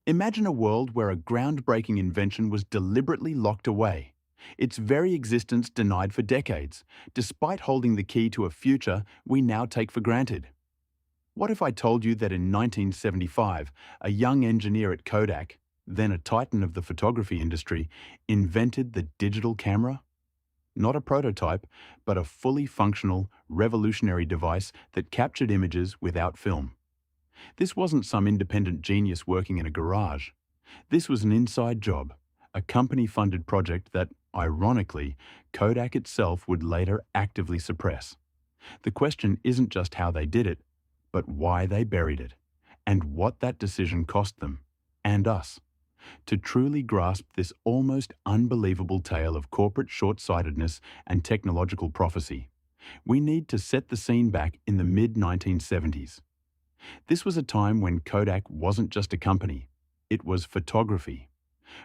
Imagine a world where a groundbreaking invention was deliberately locked away, its very existence denied for decades, despite holding the key to a future we now take for granted. What if I told you that in 1975, a young engineer at Kodak, then a titan of the photography industry, invented the digital camera? Not a prototype, but a fully functional, revolutionary device that captured images without film. This wasn't some independent genius working in a garage. This was an inside job, a company-funded project that, ironically, Kodak itself would later actively suppress. The question isn't just how they did it, but why they buried it, and what that decision cost them, and us. To truly grasp this almost unbelievable tale of corporate short-sightedness and technological prophecy, we need to set the scene back in the mid-1970s. This was a time when Kodak wasn't just a company, it was photography.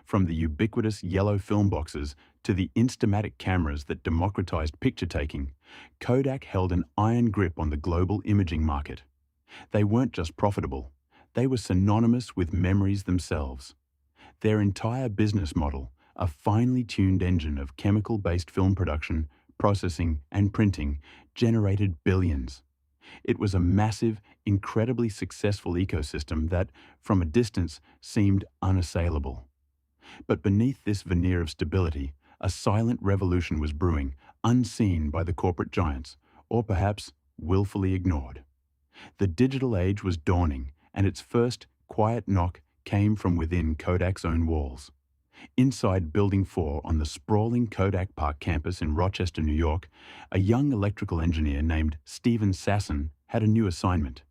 From the ubiquitous yellow film boxes to the Instamatic cameras that democratized picture taking, Kodak held an iron grip on the global imaging market. They weren't just profitable, they were synonymous with memories themselves. Their entire business model, a finely tuned engine of chemical-based film production, processing, and printing, generated billions. It was a massive, incredibly successful ecosystem that, from a distance, seemed unassailable. But beneath this veneer of stability, a silent revolution was brewing, unseen by the corporate giants, or perhaps willfully ignored. The digital age was dawning, and its first quiet knock came from within Kodak's own walls. Inside Building 4 on the sprawling Kodak Park campus in Rochester, New York, a young electrical engineer named Sasson had a new assignment.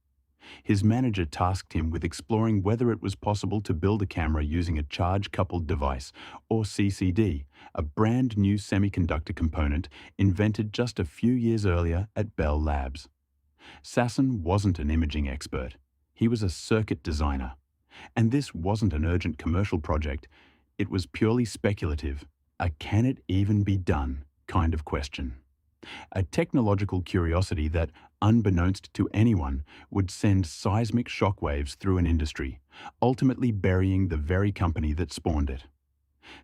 His manager tasked him with exploring whether it was possible to build a camera using a charge-coupled device, or CCD, a brand new semiconductor component invented just a few years earlier at Bell Labs. Sasson wasn't an imaging expert. He was a circuit designer. And this wasn't an urgent commercial project. It was purely speculative, a can it even be done kind of question. A technological curiosity that, unbeknownst to anyone, would send seismic shockwaves through an industry, ultimately burying the very company that spawned it.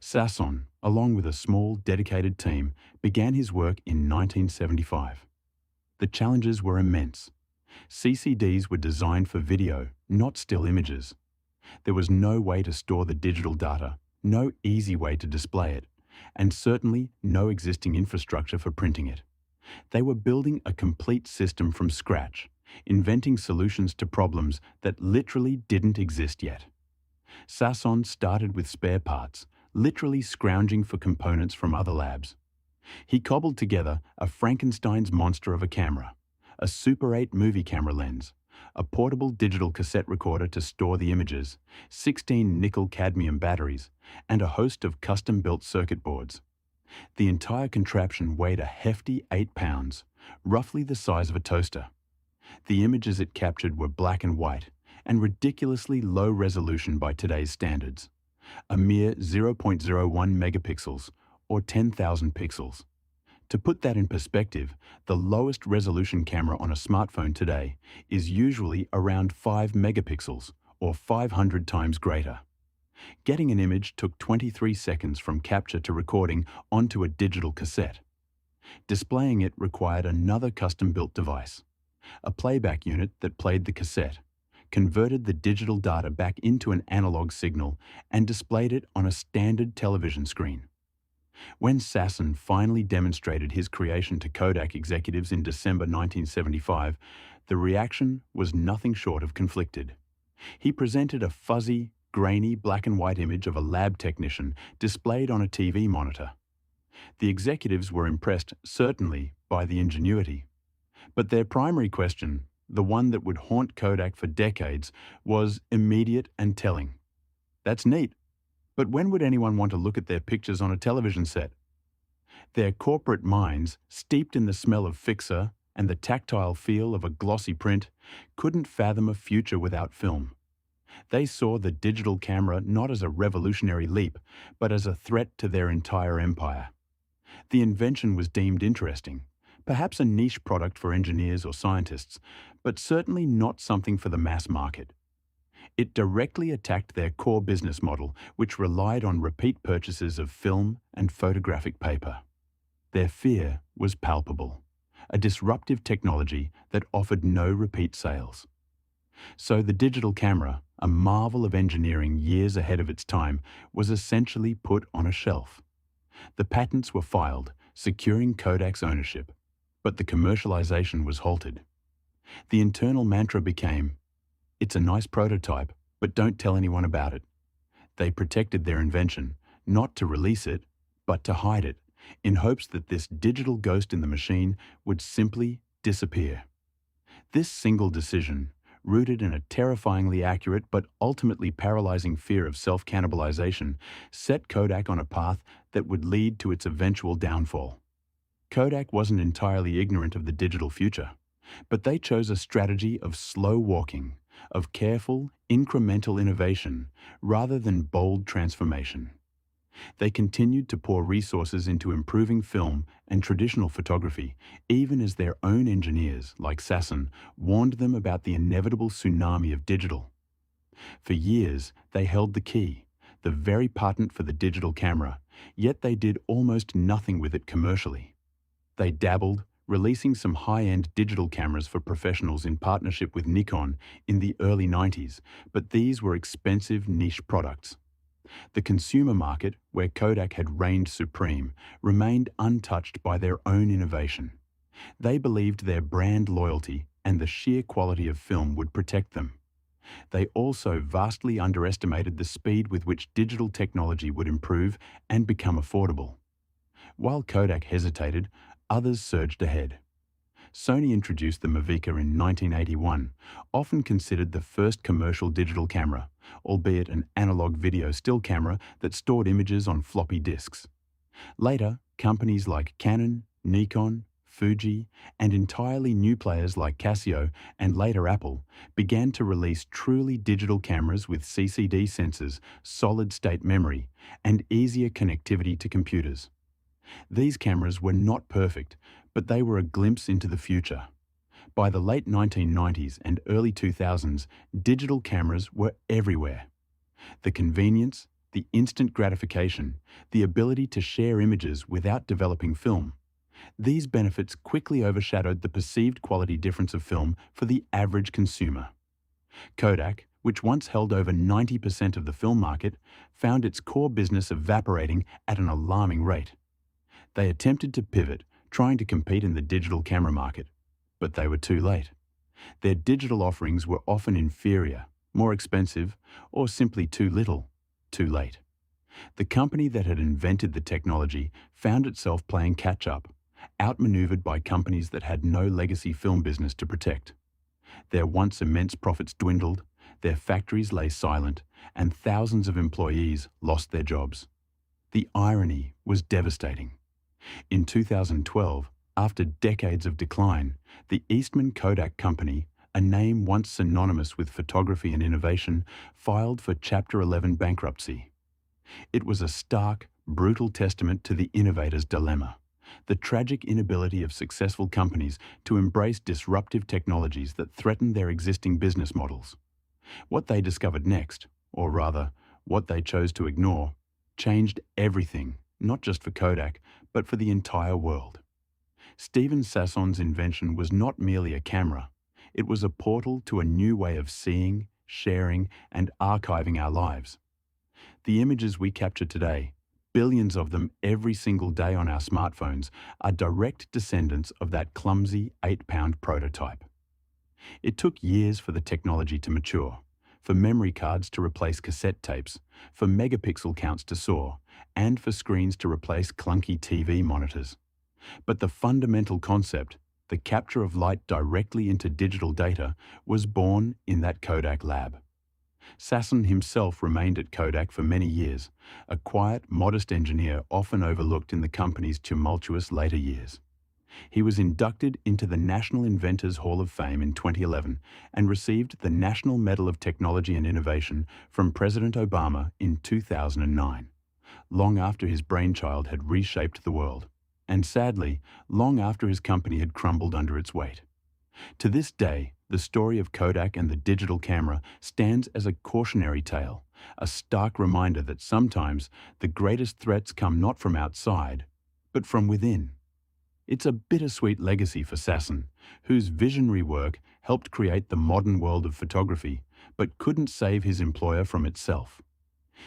Sasson, along with a small, dedicated team, began his work in 1975. The challenges were immense. CCDs were designed for video, not still images. There was no way to store the digital data, no easy way to display it, and certainly no existing infrastructure for printing it. They were building a complete system from scratch, inventing solutions to problems that literally didn't exist yet. Sasson started with spare parts, literally scrounging for components from other labs. He cobbled together a Frankenstein's monster of a camera, a Super 8 movie camera lens, a portable digital cassette recorder to store the images, 16 nickel-cadmium batteries, and a host of custom-built circuit boards. The entire contraption weighed a hefty 8 pounds, roughly the size of a toaster. The images it captured were black and white, and ridiculously low resolution by today's standards. A mere 0.01 megapixels, or 10,000 pixels. To put that in perspective, the lowest resolution camera on a smartphone today is usually around 5 megapixels, or 500 times greater. Getting an image took 23 seconds from capture to recording onto a digital cassette. Displaying it required another custom-built device, a playback unit that played the cassette, converted the digital data back into an analog signal, and displayed it on a standard television screen. When Sasson finally demonstrated his creation to Kodak executives in December 1975, the reaction was nothing short of conflicted. He presented a fuzzy, grainy black and white image of a lab technician displayed on a TV monitor. The executives were impressed, certainly, by the ingenuity. But their primary question, the one that would haunt Kodak for decades, was immediate and telling. "That's neat. But when would anyone want to look at their pictures on a television set?" Their corporate minds, steeped in the smell of fixer and the tactile feel of a glossy print, couldn't fathom a future without film. They saw the digital camera not as a revolutionary leap, but as a threat to their entire empire. The invention was deemed interesting, perhaps a niche product for engineers or scientists, but certainly not something for the mass market. It directly attacked their core business model, which relied on repeat purchases of film and photographic paper. Their fear was palpable, a disruptive technology that offered no repeat sales. So the digital camera, a marvel of engineering years ahead of its time, was essentially put on a shelf. The patents were filed, securing Kodak's ownership, but the commercialization was halted. The internal mantra became, "It's a nice prototype, but don't tell anyone about it." They protected their invention, not to release it, but to hide it, in hopes that this digital ghost in the machine would simply disappear. This single decision, rooted in a terrifyingly accurate but ultimately paralyzing fear of self-cannibalization, set Kodak on a path that would lead to its eventual downfall. Kodak wasn't entirely ignorant of the digital future, but they chose a strategy of slow walking, of careful, incremental innovation, rather than bold transformation. They continued to pour resources into improving film and traditional photography, even as their own engineers, like Sasson, warned them about the inevitable tsunami of digital. For years, they held the key, the very patent for the digital camera, yet they did almost nothing with it commercially. They dabbled, releasing some high-end digital cameras for professionals in partnership with Nikon in the early 90s, but these were expensive niche products. The consumer market, where Kodak had reigned supreme, remained untouched by their own innovation. They believed their brand loyalty and the sheer quality of film would protect them. They also vastly underestimated the speed with which digital technology would improve and become affordable. While Kodak hesitated, others surged ahead. Sony introduced the Mavica in 1981, often considered the first commercial digital camera, albeit an analog video still camera that stored images on floppy disks. Later, companies like Canon, Nikon, Fuji, and entirely new players like Casio and later Apple began to release truly digital cameras with CCD sensors, solid-state memory, and easier connectivity to computers. These cameras were not perfect, but they were a glimpse into the future. By the late 1990s and early 2000s, digital cameras were everywhere. The convenience, the instant gratification, the ability to share images without developing film. These benefits quickly overshadowed the perceived quality difference of film for the average consumer. Kodak, which once held over 90% of the film market, found its core business evaporating at an alarming rate. They attempted to pivot, trying to compete in the digital camera market, but they were too late. Their digital offerings were often inferior, more expensive, or simply too little, too late. The company that had invented the technology found itself playing catch-up, outmaneuvered by companies that had no legacy film business to protect. Their once immense profits dwindled, their factories lay silent, and thousands of employees lost their jobs. The irony was devastating. In 2012, after decades of decline, the Eastman Kodak Company, a name once synonymous with photography and innovation, filed for Chapter 11 bankruptcy. It was a stark, brutal testament to the innovator's dilemma, the tragic inability of successful companies to embrace disruptive technologies that threaten their existing business models. What they discovered next, or rather, what they chose to ignore, changed everything, not just for Kodak, but for the entire world. Steven Sasson's invention was not merely a camera. It was a portal to a new way of seeing, sharing, and archiving our lives. The images we capture today, billions of them every single day on our smartphones, are direct descendants of that clumsy 8-pound prototype. It took years for the technology to mature, for memory cards to replace cassette tapes, for megapixel counts to soar, and for screens to replace clunky TV monitors. But the fundamental concept, the capture of light directly into digital data, was born in that Kodak lab. Sasson himself remained at Kodak for many years, a quiet, modest engineer often overlooked in the company's tumultuous later years. He was inducted into the National Inventors Hall of Fame in 2011 and received the National Medal of Technology and Innovation from President Obama in 2009, long after his brainchild had reshaped the world, and sadly, long after his company had crumbled under its weight. To this day, The story of Kodak and the digital camera stands as a cautionary tale, a stark reminder that sometimes the greatest threats come not from outside, but from within. It's a bittersweet legacy for Sasson, whose visionary work helped create the modern world of photography, but couldn't save his employer from itself.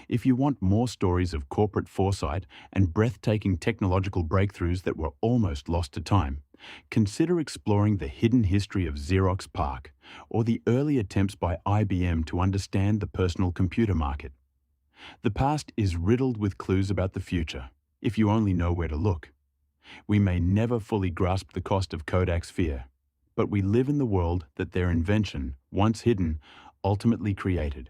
If you want more stories of corporate foresight and breathtaking technological breakthroughs that were almost lost to time, consider exploring the hidden history of Xerox PARC or the early attempts by IBM to understand the personal computer market. The past is riddled with clues about the future, if you only know where to look. We may never fully grasp the cost of Kodak's fear, but we live in the world that their invention, once hidden, ultimately created.